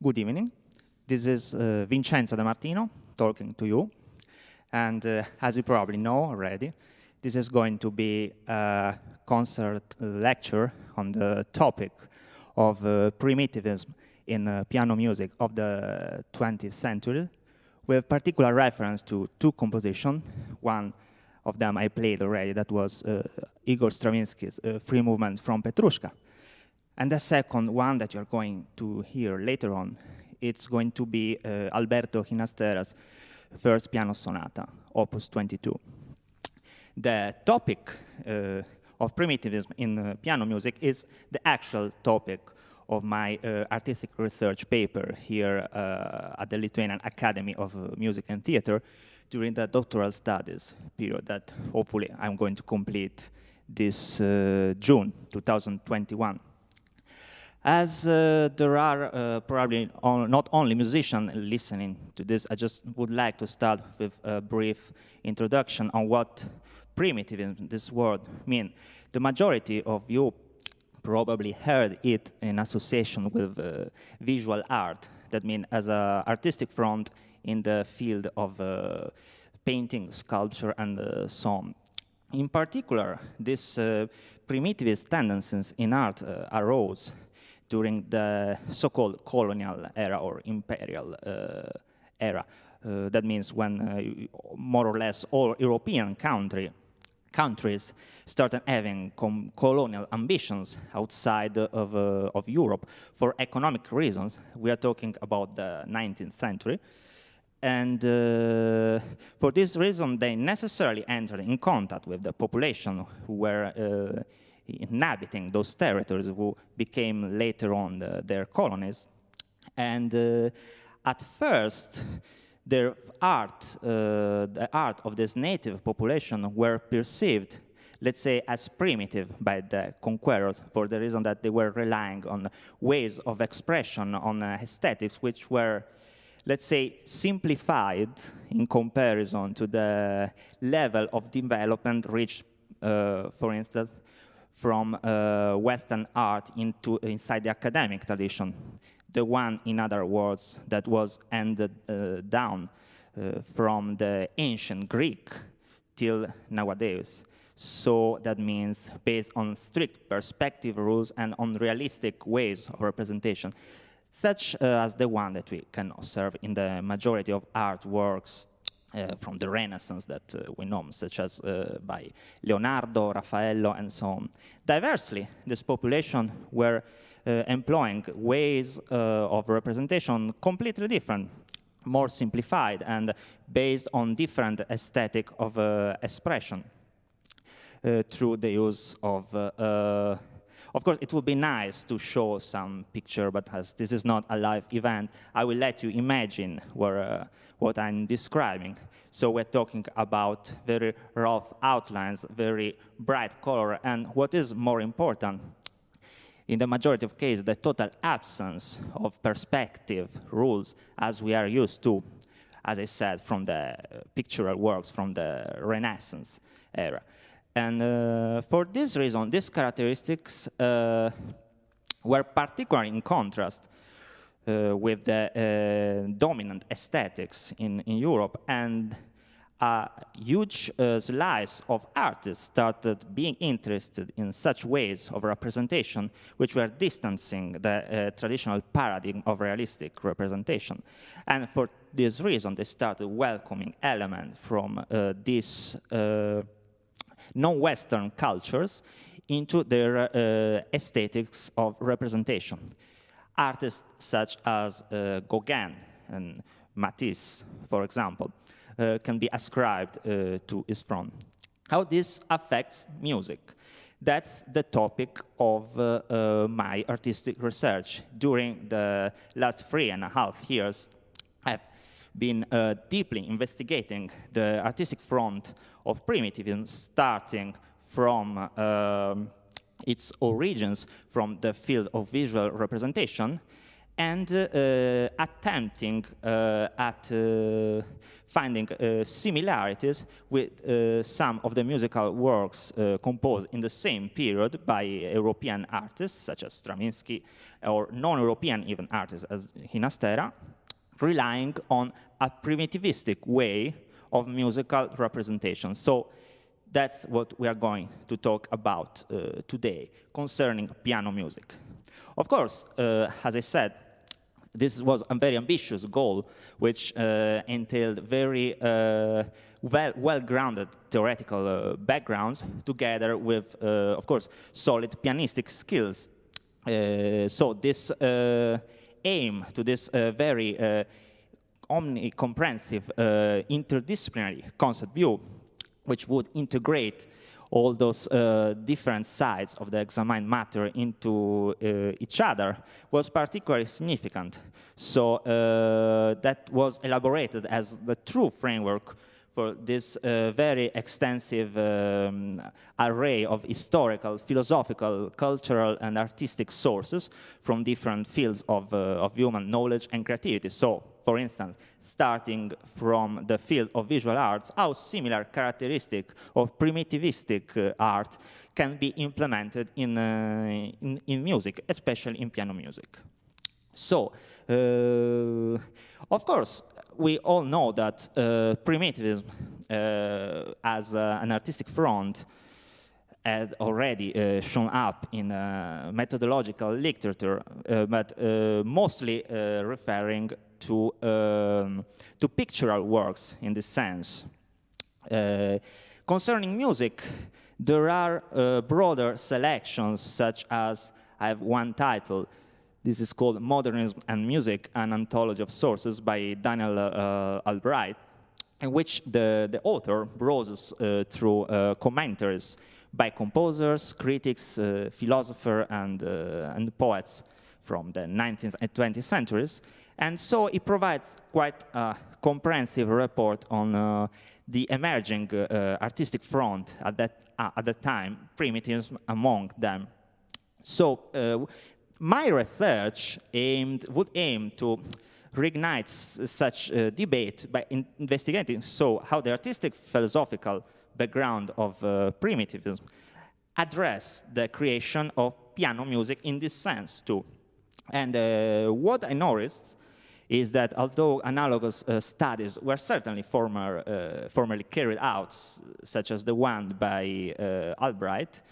Good evening. This is Vincenzo De Martino talking to you. And as you probably know already, this is going to be a concert lecture on the topic of primitivism in piano music of the 20th century, with particular reference to two compositions. One of them I played already, that was Igor Stravinsky's Free Movement from Petruška. And the second one that you're going to hear later on, it's going to be Alberto Ginastera's First Piano Sonata, Opus 22. The topic of primitivism in piano music is the actual topic of my artistic research paper here at the Lithuanian Academy of Music and Theatre during the doctoral studies period that hopefully I'm going to complete this June 2021. As there are probably not only musicians listening to this, I just would like to start with a brief introduction on what primitivism, this word, means. The majority of you probably heard it in association with visual art. That means as an artistic front in the field of painting, sculpture, and song. In particular, these primitivist tendencies in art arose during the so-called colonial era or imperial era. That means when more or less all European countries started having colonial ambitions outside of Europe for economic reasons. We are talking about the 19th century. And for this reason, they necessarily entered in contact with the population who were inhabiting those territories, who became later on their colonies. And at first, their art, the art of this native population were perceived, let's say, as primitive by the conquerors for the reason that they were relying on ways of expression, on aesthetics, which were, let's say, simplified in comparison to the level of development reached, for instance, from Western art inside the academic tradition. The one, in other words, that was handed down from the ancient Greek till nowadays. So that means based on strict perspective rules and on realistic ways of representation, such as the one that we can observe in the majority of artworks from the Renaissance that we know, such as by Leonardo, Raffaello, and so on. Diversely, this population were employing ways of representation completely different, more simplified, and based on different aesthetic of expression through the use of course, it would be nice to show some picture, but as this is not a live event, I will let you imagine what I'm describing. So we're talking about very rough outlines, very bright color, and what is more important, in the majority of cases, the total absence of perspective rules as we are used to, as I said, from the pictorial works from the Renaissance era. And for this reason, these characteristics were particularly in contrast with the dominant aesthetics in Europe, and a huge slice of artists started being interested in such ways of representation which were distancing the traditional paradigm of realistic representation. And for this reason, they started welcoming elements from these non-Western cultures into their aesthetics of representation. Artists such as Gauguin and Matisse, for example, can be ascribed to his front. How this affects music? That's the topic of my artistic research. During the last 3.5 years, I've been deeply investigating the artistic front of primitivism, starting from its origins from the field of visual representation, and attempting at finding similarities with some of the musical works composed in the same period by European artists, such as Stravinsky, or non-European even artists as Ginastera, relying on a primitivistic way of musical representation. So that's what we are going to talk about today concerning piano music. Of course, as I said, this was a very ambitious goal, which entailed very well-grounded theoretical backgrounds, together with, of course, solid pianistic skills. So this aim to this very omnicomprehensive interdisciplinary concept view, which would integrate all those different sides of the examined matter into each other, was particularly significant. So that was elaborated as the true framework for this very extensive array of historical, philosophical, cultural, and artistic sources from different fields of human knowledge and creativity. So, for instance, starting from the field of visual arts, how similar characteristic of primitivistic art can be implemented in music, especially in piano music. So, of course, we all know that primitivism as an artistic front had already shown up in methodological literature, but mostly referring to pictorial works in this sense. Concerning music, there are broader selections, such as, I have one title, this is called Modernism and Music, an Anthology of Sources by Daniel Albright, in which the author browses through commentaries by composers, critics, philosophers, and poets from the 19th and 20th centuries. And so it provides quite a comprehensive report on the emerging artistic front at that time, Primitivism among them. So my research would aim to reignite such debate by investigating how the artistic philosophical background of primitivism address the creation of piano music in this sense too. And what I noticed is that although analogous studies were certainly formerly carried out, such as the one by Albright,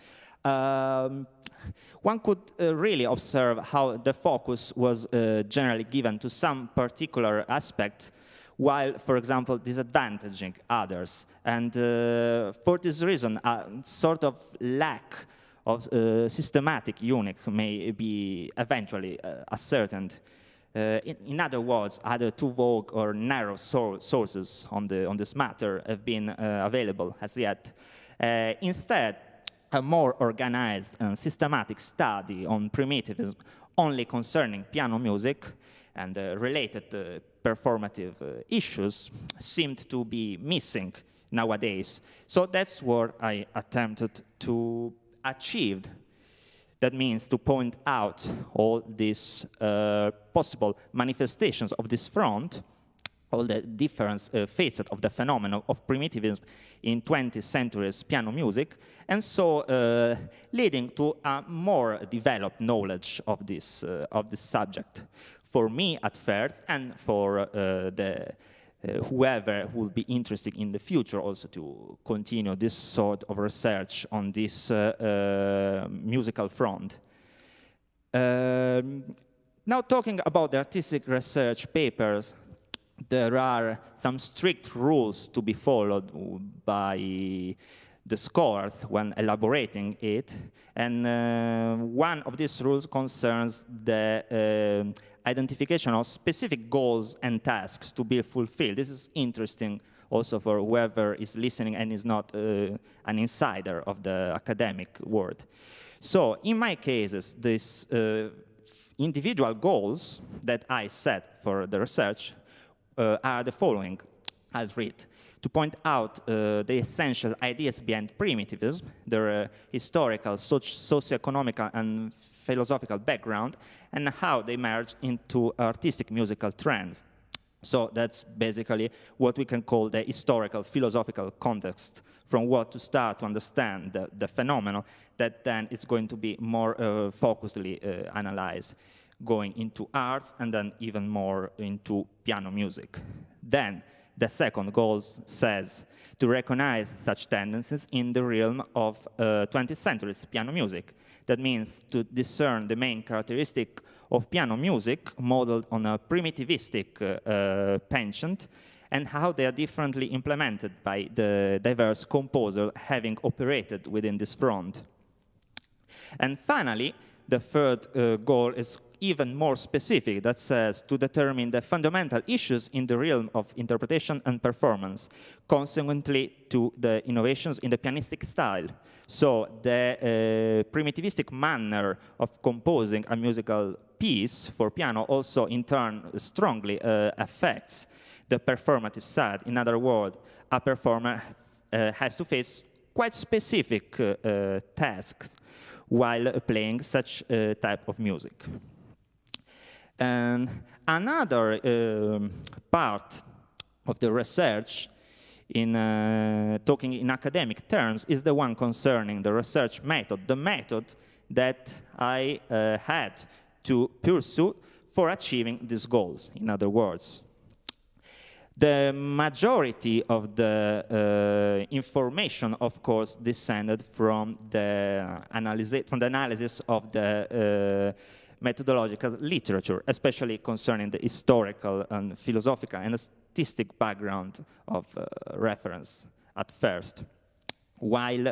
one could really observe how the focus was generally given to some particular aspect, while, for example, disadvantaging others. And for this reason, a sort of lack of systematic unit may be eventually ascertained. In other words, either too vague or narrow sources on this matter have been available as yet. Instead, a more organized and systematic study on primitivism only concerning piano music and related performative issues seemed to be missing nowadays. So that's what I attempted to achieve. That means to point out all these possible manifestations of this front, all the different facets of the phenomenon of primitivism in 20th century's piano music, and so leading to a more developed knowledge of this subject. For me at first, and for whoever will be interested in the future also to continue this sort of research on this musical front. Now talking about the artistic research papers, there are some strict rules to be followed by the scholars when elaborating it, and one of these rules concerns the identification of specific goals and tasks to be fulfilled. This is interesting also for whoever is listening and is not an insider of the academic world. So in my cases, these individual goals that I set for the research are the following. I'll read. to point out the essential ideas behind primitivism, their historical, socio-economical, and philosophical background, and how they merge into artistic musical trends. So that's basically what we can call the historical, philosophical context from what to start to understand the phenomenon that then it's going to be more focusedly analyzed, going into arts and then even more into piano music. Then the second goal says to recognize such tendencies in the realm of 20th century's piano music. That means to discern the main characteristic of piano music modeled on a primitivistic penchant and how they are differently implemented by the diverse composers having operated within this front. And finally, the third goal is even more specific, that says to determine the fundamental issues in the realm of interpretation and performance, consequently to the innovations in the pianistic style. So the primitivistic manner of composing a musical piece for piano also in turn strongly affects the performative side. In other words, a performer has to face quite specific tasks while playing such type of music. And another part of the research in talking in academic terms is the one concerning the research method, the method that I had to pursue for achieving these goals, in other words. The majority of the information, of course, descended from the analysis of the methodological literature, especially concerning the historical and philosophical and artistic background of reference at first, while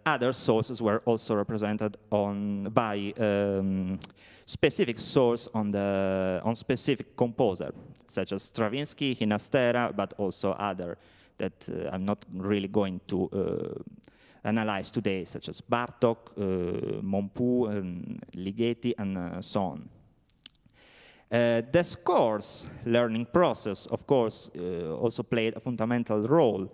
other sources were also represented by specific source on specific composer, such as Stravinsky, Ginastera, but also other that I'm not really going to analyze today, such as Bartok, Monpou, and Ligeti, and so on. The scores learning process, of course, also played a fundamental role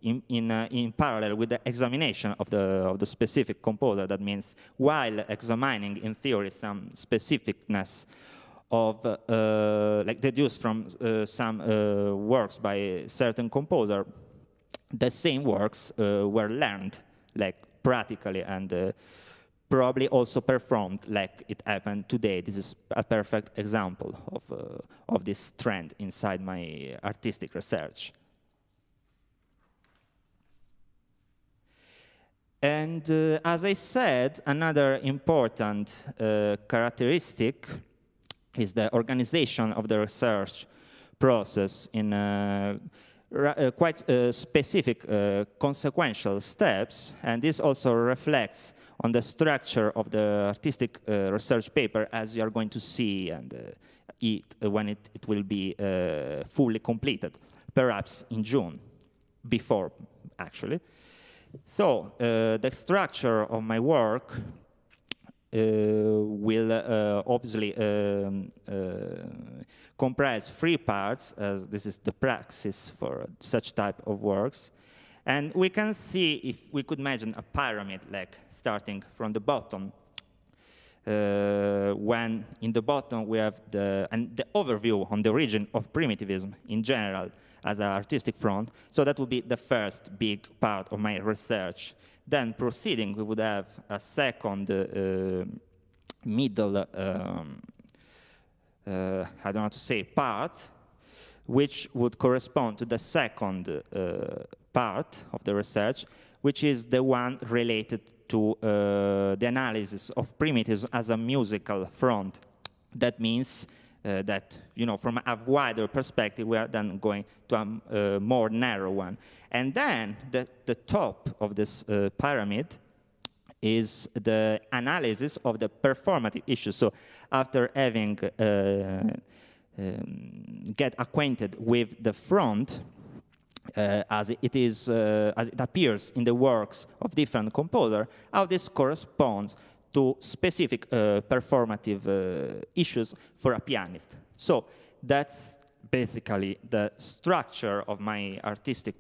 in parallel with the examination of the specific composer. That means while examining, in theory, some specificness of, like deduced from some works by a certain composer, the same works were learned, like practically, and probably also performed like it happened today. This is a perfect example of this trend inside my artistic research. And as I said, another important characteristic is the organization of the research process in quite specific consequential steps, and this also reflects on the structure of the artistic research paper, as you are going to see, and when it will be fully completed, perhaps in June, before actually. So the structure of my work will obviously comprise three parts, as this is the praxis for such type of works. And we can see, if we could imagine a pyramid, like starting from the bottom, when in the bottom we have the overview on the origin of primitivism in general as an artistic front. So that would be the first big part of my research. Then proceeding, we would have a second middle, I don't know how to say, part, which would correspond to the second part of the research, which is the one related to the analysis of primitivism as a musical front. That means that, you know, from a wider perspective, we are then going to a more narrow one. And then the top of this pyramid is the analysis of the performative issues. So after having get acquainted with the front, as it appears in the works of different composers, how this corresponds to specific performative issues for a pianist. So that's basically the structure of my artistic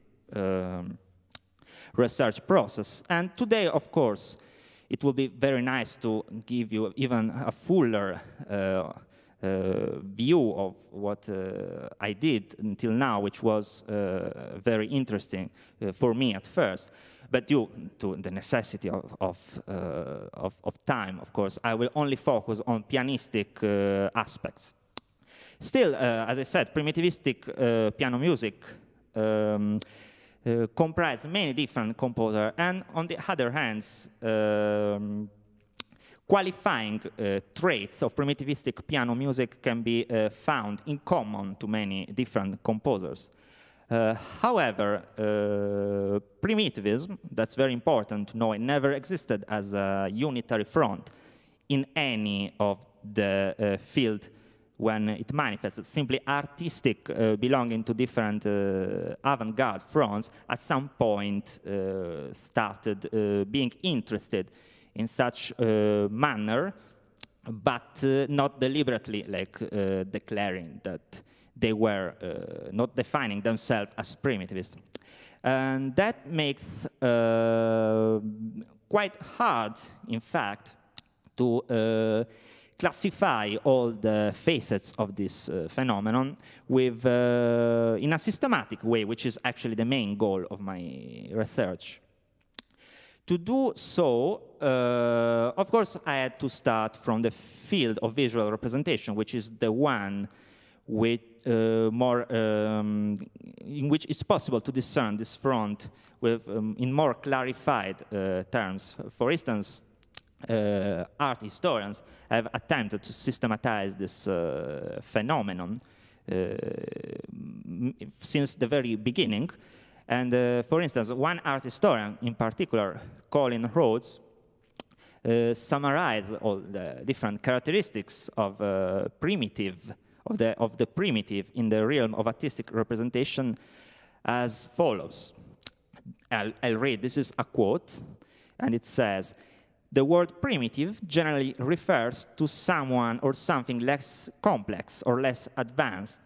research process. And today, of course, it will be very nice to give you even a fuller view of what I did until now, which was very interesting for me at first. But due to the necessity of time, of course, I will only focus on pianistic aspects. Still, as I said, primitivistic piano music comprise many different composers, and on the other hand, qualifying traits of primitivistic piano music can be found in common to many different composers. However, primitivism, that's very important to know, it never existed as a unitary front in any of the field when it manifested. Simply artistic belonging to different avant-garde fronts at some point started being interested in such manner, but not deliberately like declaring that they were not defining themselves as primitivists. And that makes quite hard, in fact, to classify all the facets of this phenomenon with, in a systematic way, which is actually the main goal of my research. To do so, of course, I had to start from the field of visual representation, which is the one with in which it's possible to discern this front with, in more clarified terms. For instance, art historians have attempted to systematize this phenomenon since the very beginning. And for instance, one art historian in particular, Colin Rhodes, summarized all the different characteristics of primitive, of the primitive in the realm of artistic representation as follows. I'll read, this is a quote, and it says, "The word primitive generally refers to someone or something less complex or less advanced.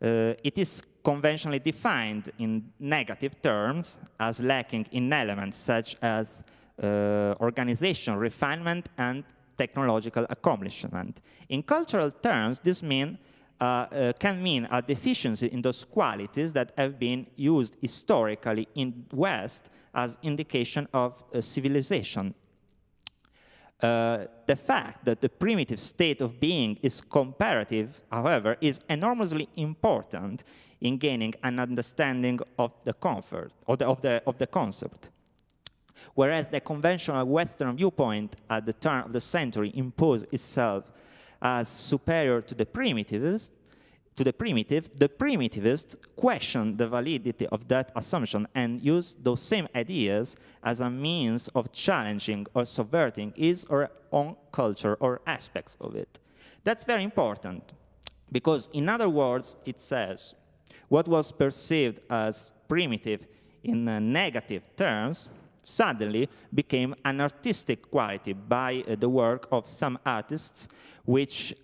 It is conventionally defined in negative terms as lacking in elements such as organization, refinement, and technological accomplishment. In cultural terms, this can mean a deficiency in those qualities that have been used historically in West as indication of civilization. The fact that the primitive state of being is comparative, however, is enormously important in gaining an understanding of the concept. Whereas the conventional Western viewpoint at the turn of the century imposed itself as superior to the primitive, the primitivists questioned the validity of that assumption and used those same ideas as a means of challenging or subverting his or her own culture or aspects of it. That's very important, because in other words, it says, what was perceived as primitive in negative terms suddenly became an artistic quality by the work of some artists which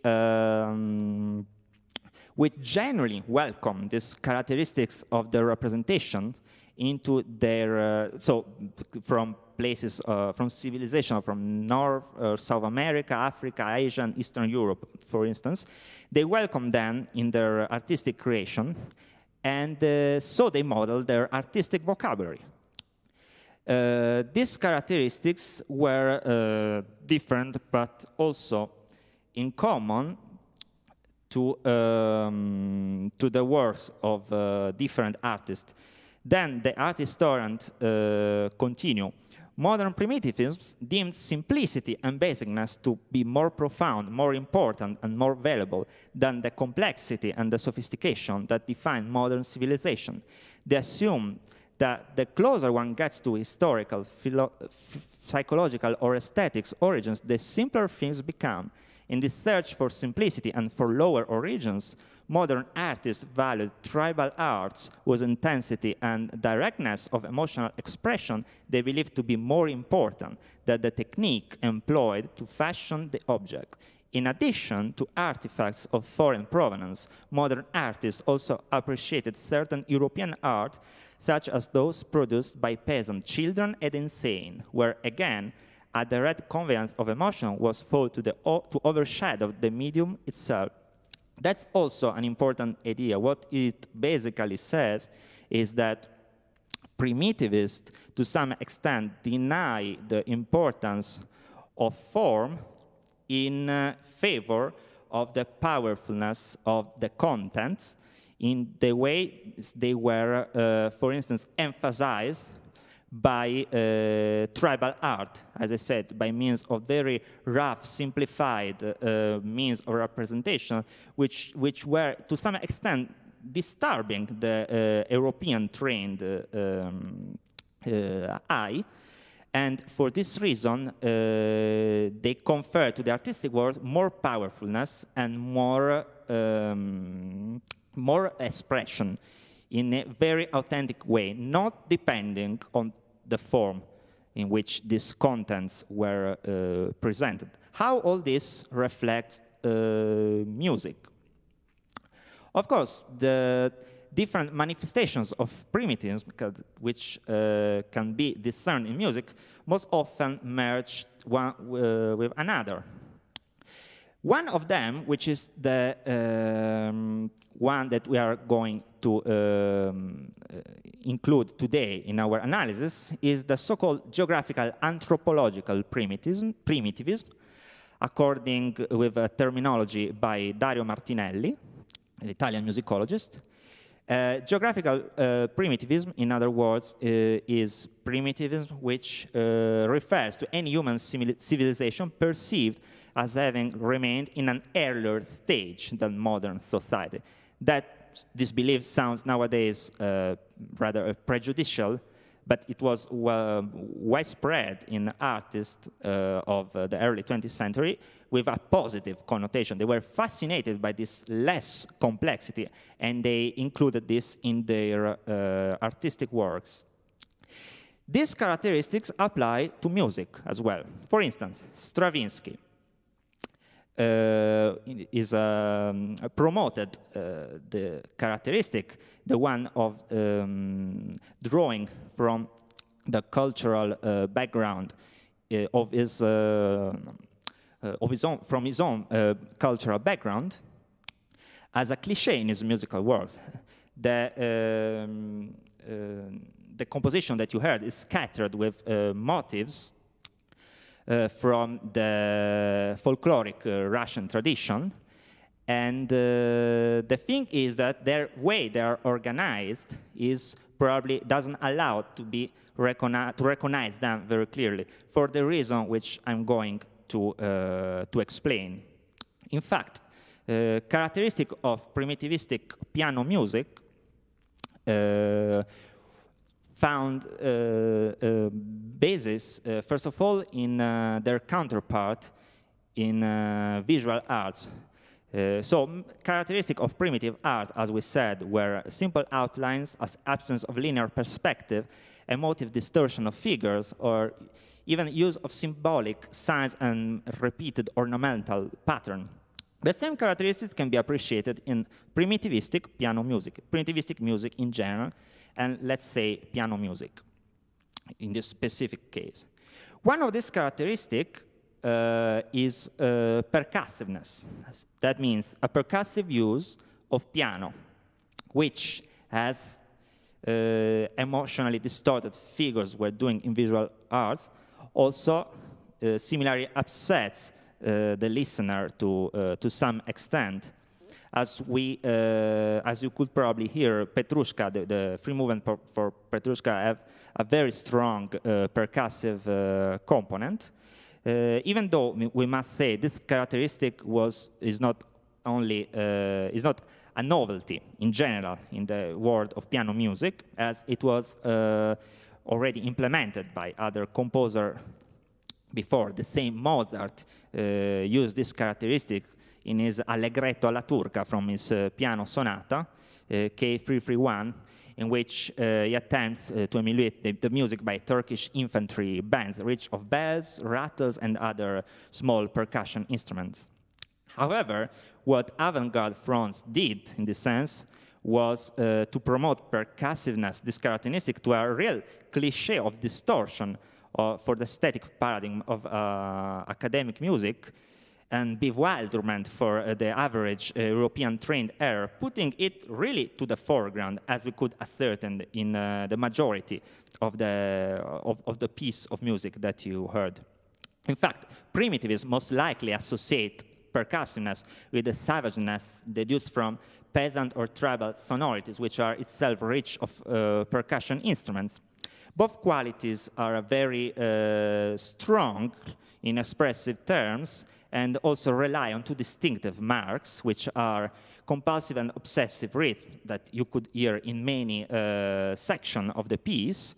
generally welcome these characteristics of the representation into their, so from places, from civilization, from North, South America, Africa, Asia, and Eastern Europe, for instance. They welcome them in their artistic creation, and so they model their artistic vocabulary. These characteristics were different, but also in common to the works of different artists. Then the art historians continue. Modern primitivism deemed simplicity and basicness to be more profound, more important, and more valuable than the complexity and the sophistication that define modern civilization. They assume that the closer one gets to historical, psychological, or aesthetics origins, the simpler things become. In this search for simplicity and for lower origins, modern artists valued tribal arts whose intensity and directness of emotional expression they believed to be more important than the technique employed to fashion the object. In addition to artifacts of foreign provenance, modern artists also appreciated certain European art, such as those produced by peasant children and insane, where again, a direct conveyance of emotion was thought to overshadow the medium itself. That's also an important idea. What it basically says is that primitivists, to some extent, deny the importance of form in favor of the powerfulness of the contents in the way they were, for instance, emphasized by tribal art, as I said, by means of very rough, simplified means of representation, which were, to some extent, disturbing the European trained eye. And for this reason, they confer to the artistic world more powerfulness and more expression in a very authentic way, not depending on the form in which these contents were presented. How all this reflects music? Of course, the different manifestations of primitivism, which can be discerned in music, most often merge one with another. One of them, which is the one that we are going to include today in our analysis, is the so-called geographical anthropological primitivism, according with a terminology by Dario Martinelli, an Italian musicologist. Geographical primitivism, in other words, is primitivism which refers to any human civilization perceived as having remained in an earlier stage than modern society. That this belief sounds nowadays rather prejudicial, but it was widespread in artists of the early 20th century with a positive connotation. They were fascinated by this less complexity, and they included this in their artistic works. These characteristics apply to music as well. For instance, Stravinsky is promoted the characteristic, the one of drawing from the cultural background of his own cultural background, as a cliché in his musical works. The composition that you heard is scattered with motifs from the folkloric Russian tradition. And the thing is that their way they are organized is probably doesn't allow to recognize them very clearly, for the reason which I'm going to explain. In fact, characteristic of primitivistic piano music found basis, first of all, in their counterpart in visual arts. So characteristic of primitive art, as we said, were simple outlines, as absence of linear perspective, emotive distortion of figures, or even use of symbolic signs and repeated ornamental pattern. The same characteristics can be appreciated in primitivistic piano music, primitivistic music in general, and let's say piano music in this specific case. One of these characteristics is percussiveness. That means a percussive use of piano, which has emotionally distorted figures we're doing in visual arts, also similarly upsets the listener to some extent. As you could probably hear, Petruška, the free movement for Petruška have a very strong percussive component. Even though we must say this characteristic is not a novelty in general in the world of piano music, as it was already implemented by other composers before. The same Mozart used this characteristic in his Allegretto alla turca from his piano sonata, K331, in which he attempts to emulate the music by Turkish infantry bands, rich of bells, rattles, and other small percussion instruments. However, what avant-garde fronts did, in this sense, was to promote percussiveness, this characteristic, to a real cliché of distortion for the aesthetic paradigm of academic music, and bewilderment for the average European trained ear, putting it really to the foreground, as we could ascertain in the majority of the piece of music that you heard. In fact, primitivists most likely associate percussiveness with the savageness deduced from peasant or tribal sonorities, which are itself rich of percussion instruments. Both qualities are very strong in expressive terms, and also rely on two distinctive marks, which are compulsive and obsessive rhythm that you could hear in many sections of the piece,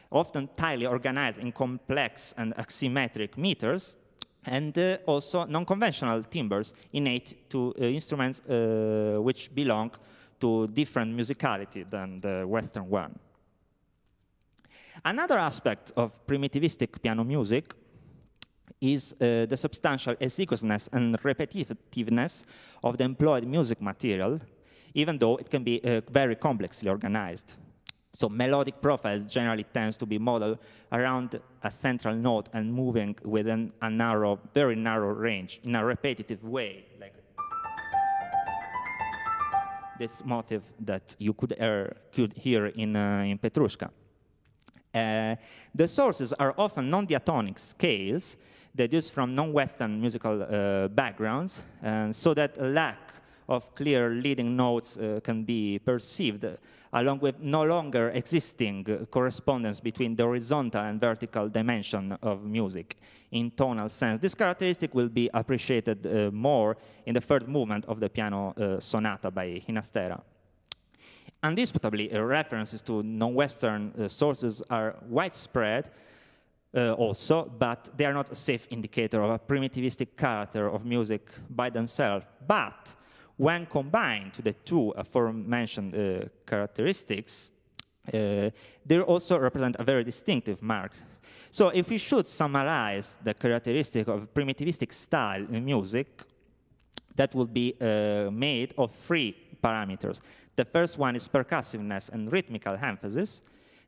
often tightly organized in complex and asymmetric meters, and also non-conventional timbres innate to instruments which belong to different musicality than the Western one. Another aspect of primitivistic piano music is the substantial exiguousness and repetitiveness of the employed music material, even though it can be very complexly organized. So melodic profiles generally tends to be modeled around a central note and moving within a narrow, very narrow range in a repetitive way, like this motive that you could hear in Petruška. The sources are often non-diatonic scales deduced from non-Western musical backgrounds, and so that a lack of clear leading notes can be perceived, along with no longer existing correspondence between the horizontal and vertical dimension of music in tonal sense. This characteristic will be appreciated more in the third movement of the piano sonata by Ginastera. Indisputably, references to non-Western sources are widespread also, but they are not a safe indicator of a primitivistic character of music by themselves. But when combined to the two aforementioned characteristics, they also represent a very distinctive mark. So if we should summarize the characteristic of primitivistic style in music, that would be made of three parameters. The first one is percussiveness and rhythmical emphasis.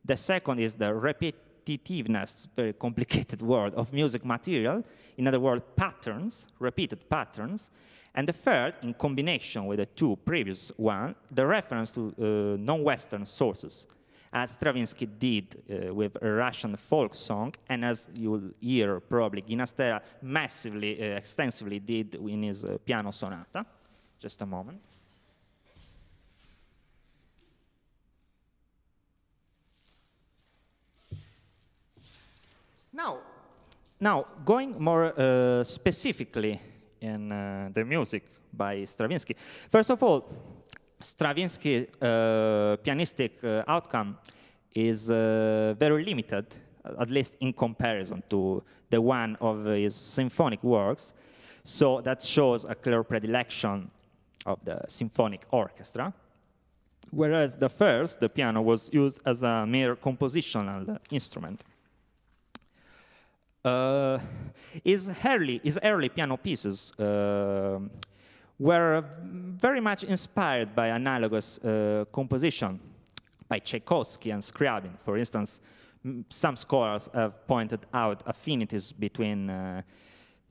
The second is the repetitiveness, very complicated word, of music material. In other words, patterns, repeated patterns. And the third, in combination with the two previous ones, the reference to non-Western sources, as Stravinsky did with a Russian folk song, and as you'll hear probably Ginastera massively, extensively did in his piano sonata. Just a moment. Now, going more specifically in the music by Stravinsky. First of all, Stravinsky's pianistic outcome is very limited, at least in comparison to the one of his symphonic works. So that shows a clear predilection of the symphonic orchestra. Whereas the first, the piano, was used as a mere compositional instrument. His early piano pieces were very much inspired by analogous composition by Tchaikovsky and Scriabin. For instance, some scholars have pointed out affinities between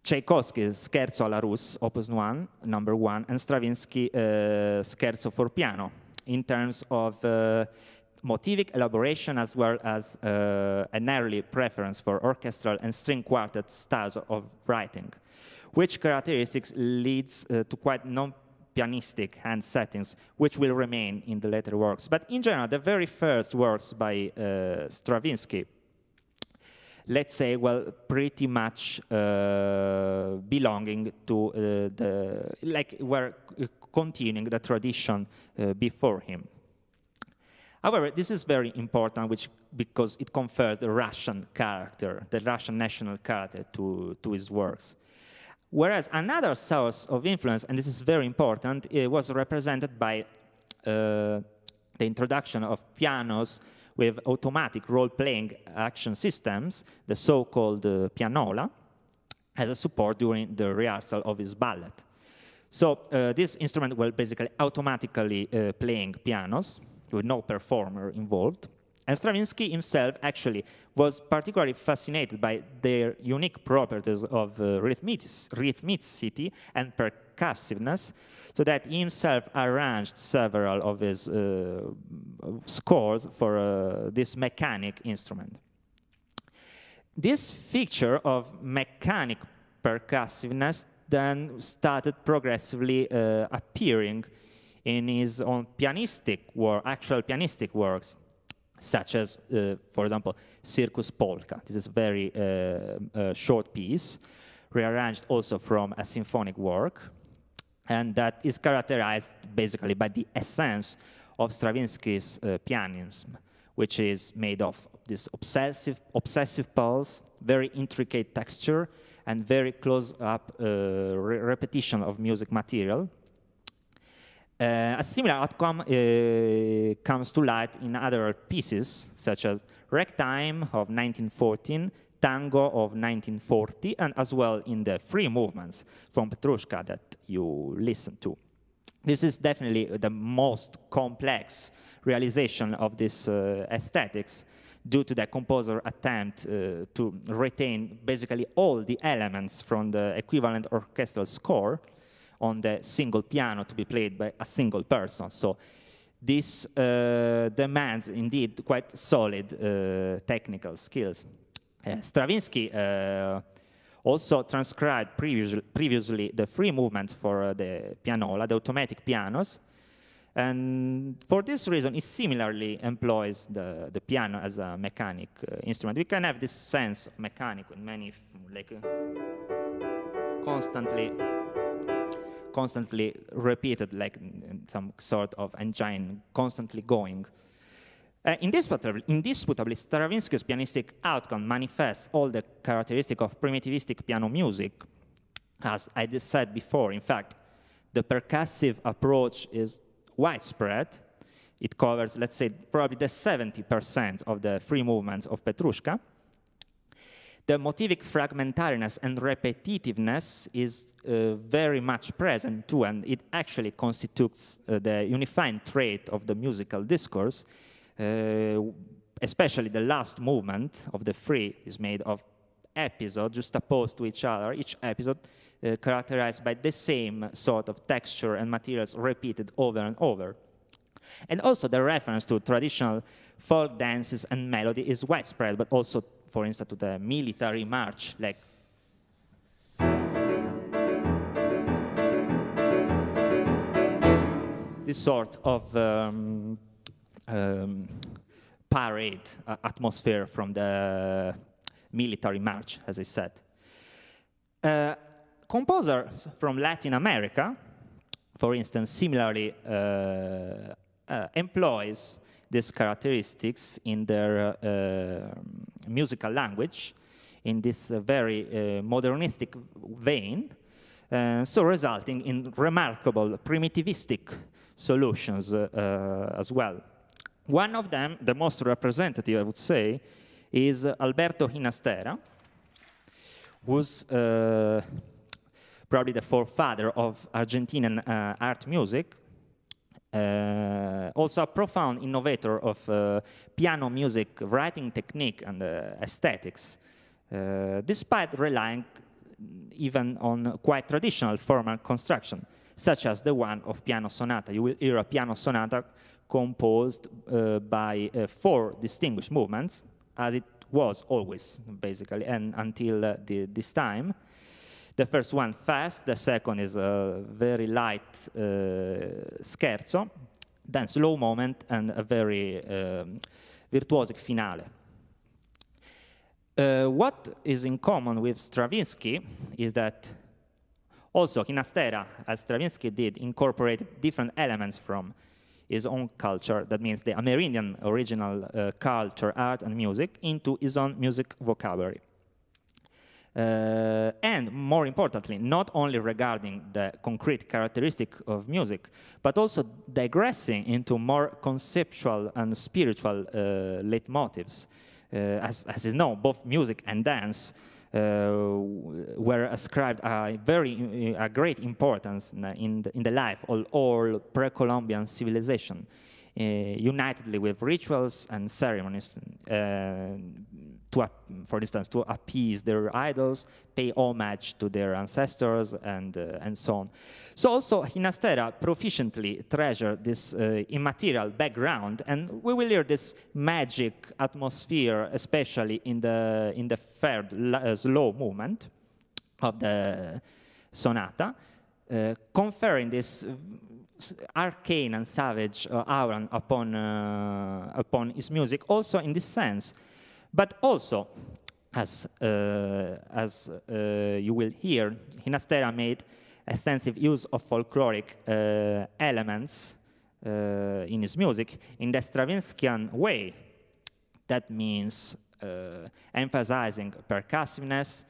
Tchaikovsky's Scherzo alla Russe, Opus 1, number 1, and Stravinsky Scherzo for piano, in terms of motivic elaboration as well as an early preference for orchestral and string quartet styles of writing, which characteristics leads to quite non-pianistic hand settings, which will remain in the later works. But in general, the very first works by Stravinsky, let's say, well, pretty much belonging to were continuing the tradition before him. However, this is very important because it confers the Russian character, the Russian national character to his works. Whereas another source of influence, and this is very important, it was represented by the introduction of pianos with automatic role-playing action systems, the so-called pianola, as a support during the rehearsal of his ballet. So this instrument will basically automatically playing pianos with no performer involved. And Stravinsky himself actually was particularly fascinated by their unique properties of rhythmicity and percussiveness, so that he himself arranged several of his scores for this mechanic instrument. This feature of mechanic percussiveness then started progressively appearing in his own actual pianistic works, such as, for example, Circus Polka. This is a very short piece, rearranged also from a symphonic work, and that is characterized basically by the essence of Stravinsky's pianism, which is made of this obsessive pulse, very intricate texture, and very close-up repetition of music material. A similar outcome comes to light in other pieces, such as Ragtime of 1914, Tango of 1940, and as well in the free movements from Petruška that you listened to. This is definitely the most complex realization of this aesthetics, due to the composer's attempt to retain basically all the elements from the equivalent orchestral score on the single piano to be played by a single person. So this demands indeed quite solid technical skills. Stravinsky also transcribed previously the free movements for the pianola, the automatic pianos, and for this reason he similarly employs the piano as a mechanic instrument. We can have this sense of mechanic with many, like constantly repeated, like some sort of engine constantly going. Indisputably, Stravinsky's pianistic outcome manifests all the characteristics of primitivistic piano music. As I just said before, in fact, the percussive approach is widespread. It covers, let's say, probably the 70% of the free movements of Petruška. The motivic fragmentariness and repetitiveness is very much present too, and it actually constitutes the unifying trait of the musical discourse. Especially the last movement of the free is made of episodes juxtaposed to each other, each episode characterized by the same sort of texture and materials repeated over and over. And also the reference to traditional folk dances and melody is widespread, but also, for instance, to the military march, like this sort of parade atmosphere from the military march, as I said. Composers from Latin America, for instance, similarly employs these characteristics in their musical language in this very modernistic vein, so resulting in remarkable primitivistic solutions as well. One of them, the most representative, I would say, is Alberto Ginastera, who's probably the forefather of Argentinian art music, also a profound innovator of piano music writing technique and aesthetics, despite relying even on quite traditional formal construction, such as the one of piano sonata. You will hear a piano sonata composed by 4 distinguished movements, as it was always, basically, and until this time. The first one fast, the second is a very light scherzo, then slow moment, and a very virtuosic finale. What is in common with Stravinsky is that also Ginastera, as Stravinsky did, incorporated different elements from his own culture, that means the Amerindian original culture, art and music, into his own music vocabulary. And more importantly, not only regarding the concrete characteristic of music, but also digressing into more conceptual and spiritual leitmotifs. As is known, both music and dance were ascribed a great importance in the life of all pre-Columbian civilization, unitedly with rituals and ceremonies, for instance, to appease their idols, pay homage to their ancestors, and so on. So also Ginastera proficiently treasured this immaterial background, and we will hear this magic atmosphere, especially in the third slow movement of the sonata, conferring this arcane and savage aura upon his music, also in this sense. But also, as you will hear, Ginastera made extensive use of folkloric elements in his music in the Stravinskyan way. That means emphasizing percussiveness,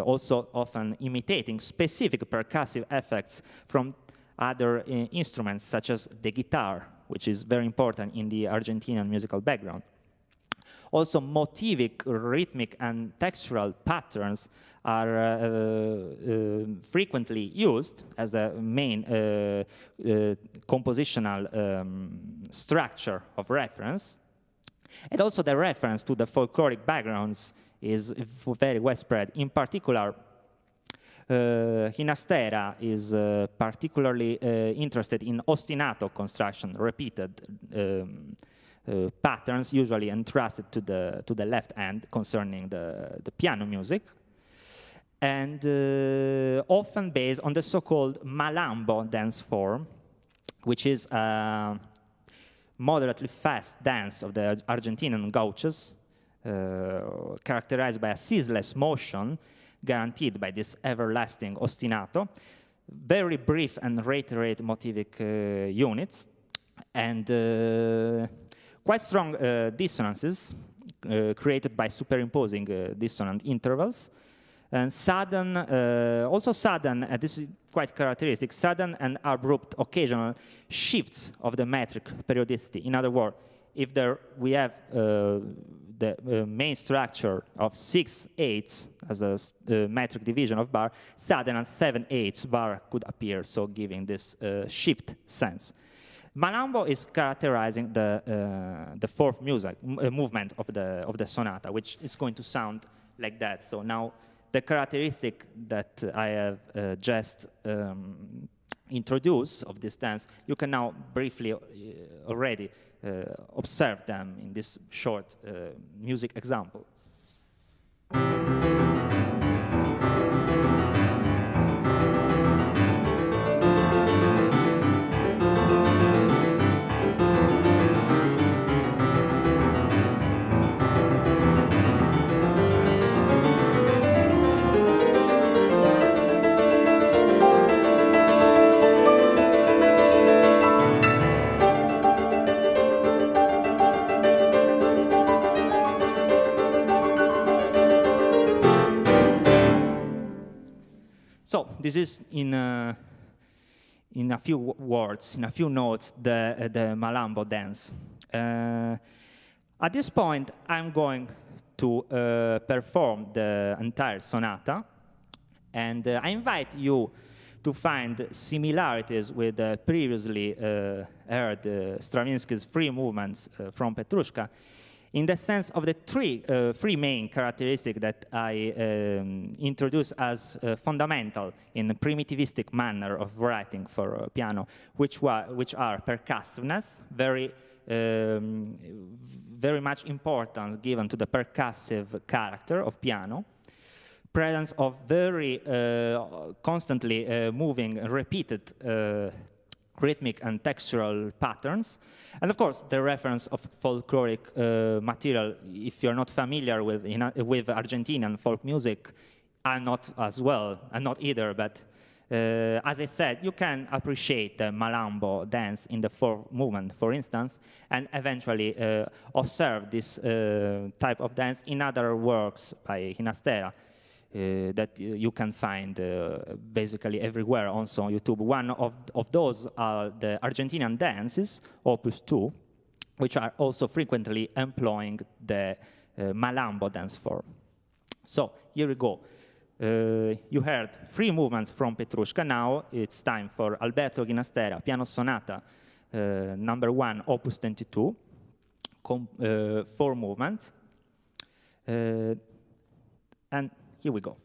also often imitating specific percussive effects from other instruments, such as the guitar, which is very important in the Argentinian musical background. Also, motivic, rhythmic, and textural patterns are frequently used as a main compositional structure of reference. And also the reference to the folkloric backgrounds is very well spread. In particular, Ginastera is particularly interested in ostinato construction, repeated patterns, usually entrusted to the left hand concerning the piano music, and often based on the so-called malambo dance form, which is a moderately fast dance of the Argentinian gauchos, characterized by a ceaseless motion guaranteed by this everlasting ostinato, very brief and reiterated motivic units, and quite strong dissonances created by superimposing dissonant intervals, and sudden, also sudden, and this is quite characteristic, sudden and abrupt occasional shifts of the metric periodicity. In other words, if we have the main structure of 6/8 as a metric division of bar, sudden and 7/8 bar could appear, so giving this shift sense. Malambo is characterizing the fourth movement of the sonata, which is going to sound like that. So now the characteristic that I have just introduced of this dance, you can now briefly already observe them in this short music example. So this is in a few words, in a few notes, the Malambo dance. At this point, I'm going to perform the entire sonata, and I invite you to find similarities with the previously heard Stravinsky's three movements from Petruška, in the sense of the three main characteristics that I introduce as fundamental in the primitivistic manner of writing for piano, which are percussiveness, very much importance given to the percussive character of piano, presence of very constantly moving, repeated rhythmic and textural patterns, and of course the reference of folkloric material. If you're not familiar with Argentinian folk music, I'm not as well, I'm not either, but as I said, you can appreciate the Malambo dance in the fourth movement, for instance, and eventually observe this type of dance in other works by Ginastera. That you can find basically everywhere, also on YouTube. One of those are the Argentinian dances, Opus 2, which are also frequently employing the Malambo dance form. So here we go. You heard 3 movements from Petruška. Now it's time for Alberto Ginastera, Piano Sonata, number 1, Opus 22, 4 movements. And here we go.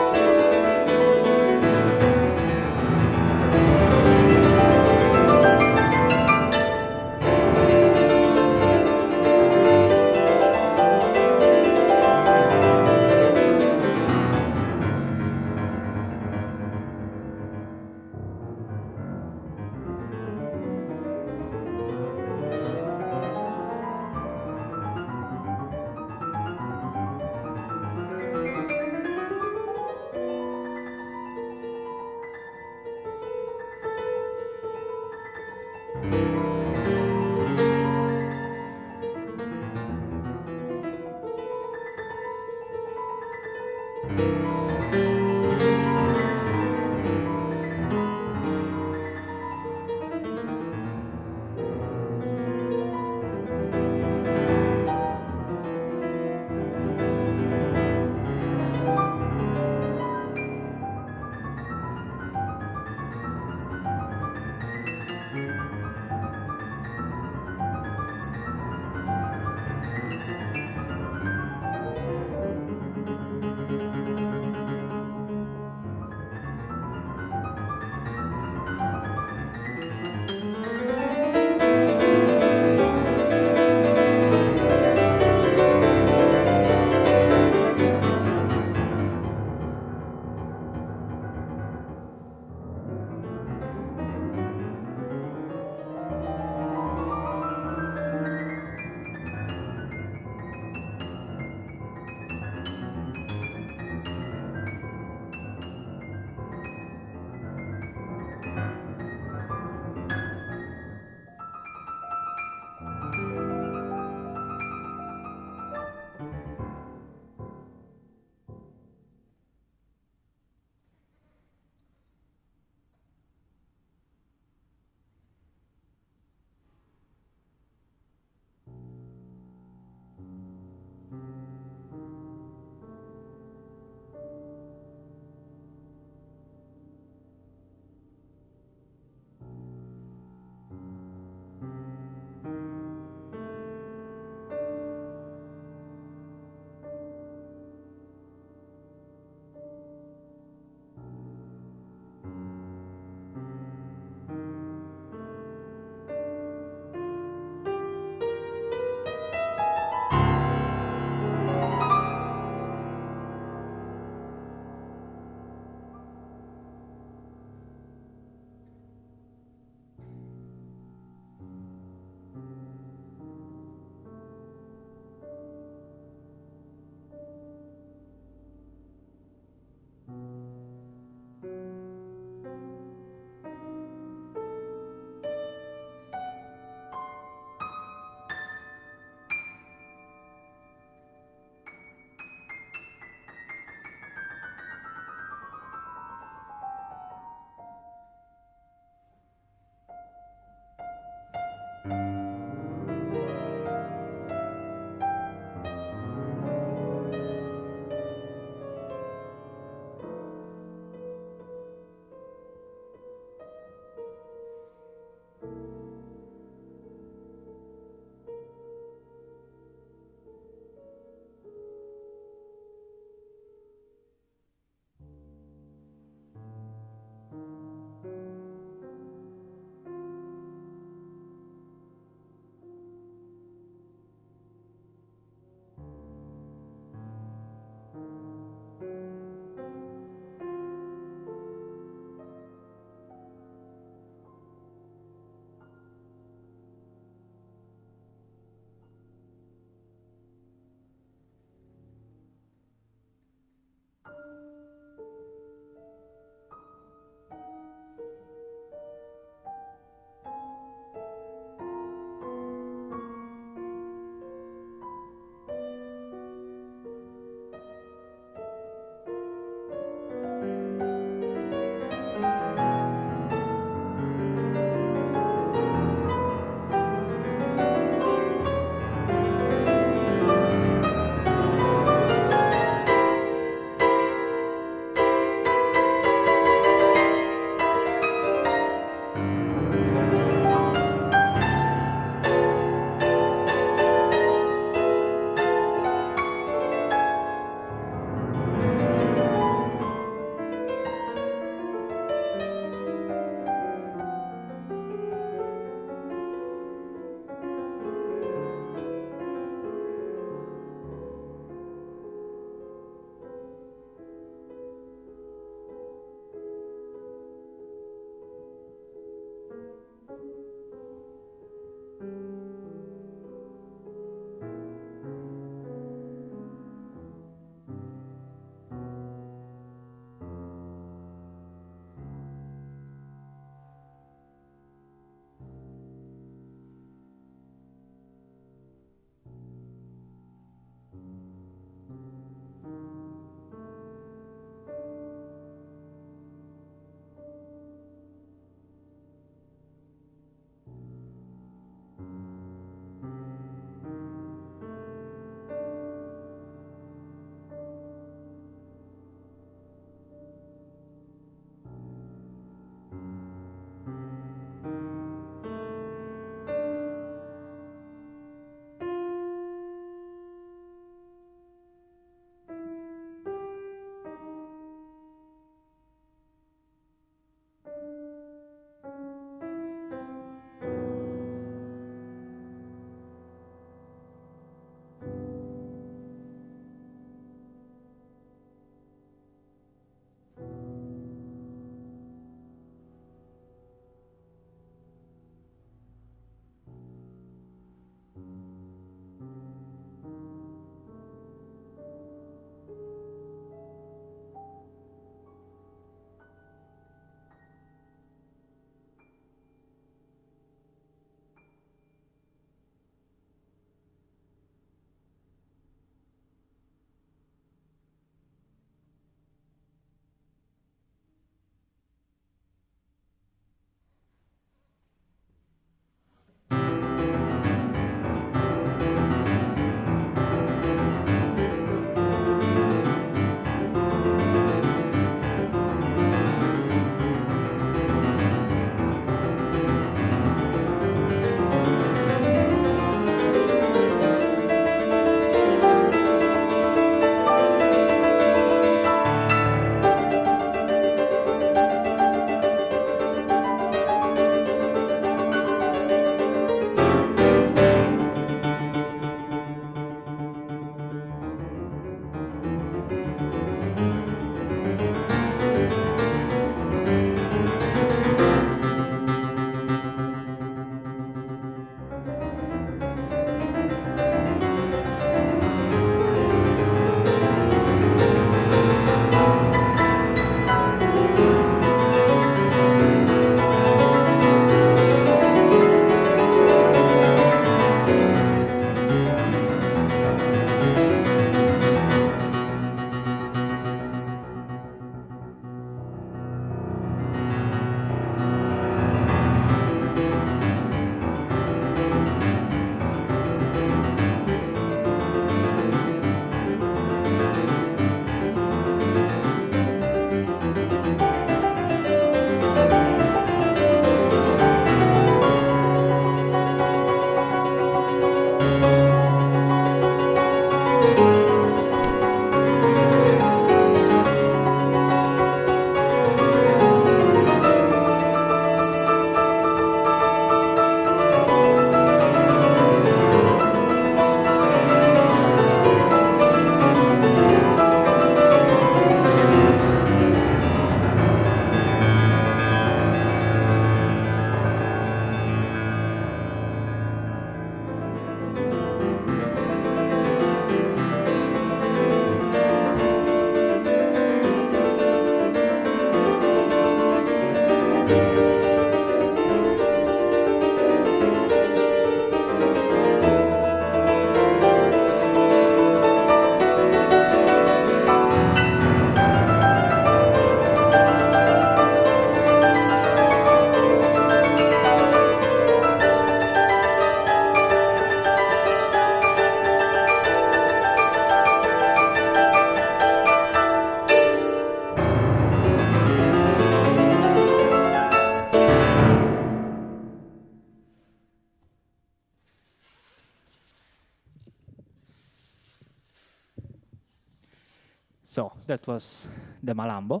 So that was the Malambo.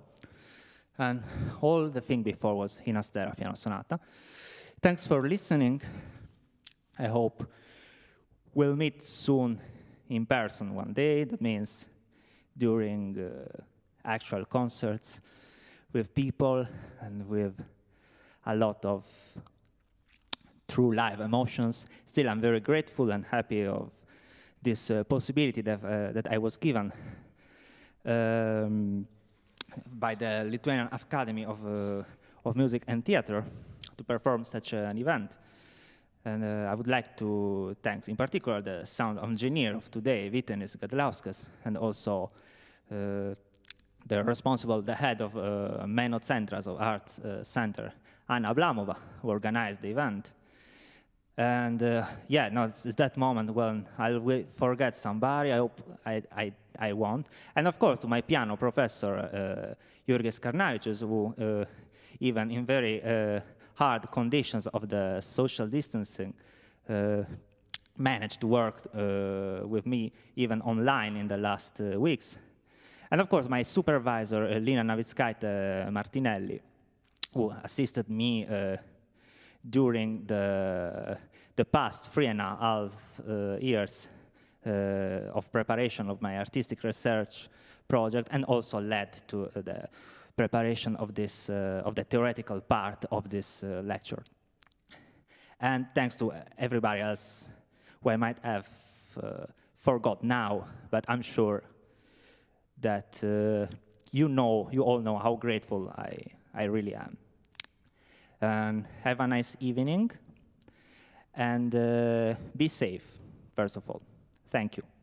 And all the thing before was Ginastera Piano Sonata. Thanks for listening. I hope we'll meet soon in person one day. That means during actual concerts with people and with a lot of true live emotions. Still, I'm very grateful and happy of this possibility that I was given by the Lithuanian Academy of Music and Theatre to perform such an event. And I would like to thank in particular the sound engineer of today, Vytenis Gadlauskas, and also the responsible, the head of Menocentras of Arts Center, Anna Ablamova, who organized the event. And yeah, no, it's that moment when I'll forget somebody. I hope I won't. And of course, to my piano professor, Jurgis Karnavičius, who even in very hard conditions of the social distancing, managed to work with me even online in the last weeks. And of course, my supervisor, Lina Navitskaite Martinelli, who assisted me during the past 3.5 years of preparation of my artistic research project, and also led to the preparation of this of the theoretical part of this lecture. And thanks to everybody else who I might have forgot now, but I'm sure that you all know how grateful I really am. And have a nice evening, and be safe, first of all. Thank you.